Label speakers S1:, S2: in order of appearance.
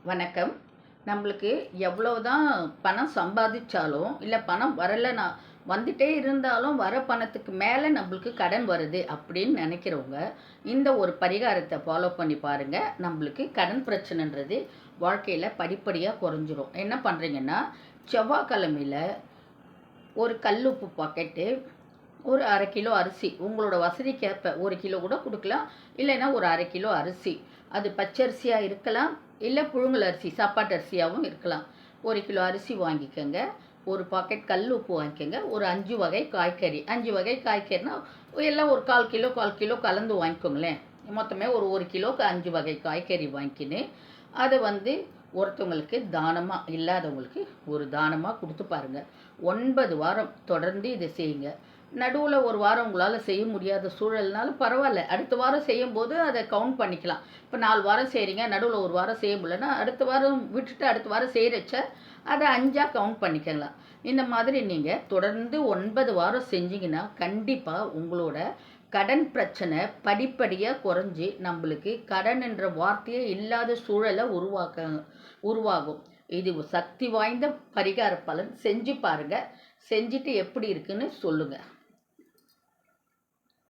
S1: வணக்கம். நம்மளுக்கு எவ்வளோதான் பணம் சம்பாதிச்சாலும், இல்ல பணம் வரலனா வந்துட்டே இருந்தாலும், வர பணத்துக்கு மேல நம்மளுக்கு கடன் வருது அப்படின்னு நெனைக்கிறவங்க, இந்த ஒரு பரிகாரத்த ஃபாலோ பண்ணி பாருங்க. நம்மளுக்கு கடன் பிரச்சனைன்றது வாழ்க்கையில படிப்படியா குறைஞ்சிரும். என்ன பண்றீங்கன்னா, செவ்வாய்க்கிழமையில ஒரு கல்லுப்பு பாக்கெட்டு, ஒரு 1/2 கிலோ அரிசி, உங்களோட வசதிக்கேற்ப 1 கிலோ கூட குடுக்கலாம். இல்லைன்னா ஒரு 1/2 கிலோ அரிசி. அது பச்சரிசியா இருக்கலாம், இல்ல புழுங்கல் அரிசி, சாப்பாட்டு அரிசியாவும் இருக்கலாம். 1 கிலோ அரிசி வாங்கிக்கங்க. ஒரு பாக்கெட் கல் உப்பு வாங்கிக்கங்க. ஒரு 5 வகை காய்கறி. 5 வகை காய்கறினா எல்லாம் ஒரு 1/4 கிலோ, 1/4 கிலோ கலந்து வாங்கிக்கோங்களேன். மொத்தமே ஒரு 1 கிலோக்கு 5 வகை காய்கறி வாங்கிக்கின்னு, அத வந்து ஒருத்தவங்களுக்கு தானமா, இல்லாதவங்களுக்கு ஒரு தானமா குடுத்து பாருங்க. 9 வாரம் தொடர்ந்து இத செய்யுங்க. நடுவுல ஒரு வாரம் உங்களால செய்ய முடியாத சூழல்னாலும் பரவால்ல. அடுத்த வாரம் செய்யும்போது அத கவுண்ட் பண்ணிக்கலாம். இப்ப 4 வாரம் செய்றீங்க, நடுவுல 1 வாரம் செய்ய முடியலன்னா, அடுத்த வாரம் விட்டுட்டு அடுத்த வாரம் செய்றச்ச, அத 5ஆ கவுண்ட் பண்ணிக்கலாம். இந்த மாதிரி நீங்க தொடர்ந்து 9 வாரம் செஞ்சீங்கன்னா, கண்டிப்பா உங்களோட கடன் பிரச்சனை படிப்படியா குறைஞ்சு, நம்பளுக்கு கடன் என்ற வார்த்தையே இல்லாத சூழல உருவாகும். இது சக்தி வாய்ந்த பரிகார பலன். செஞ்சு பாருங்க. செஞ்சுட்டு எப்படி இருக்குன்னு சொல்லுங்க.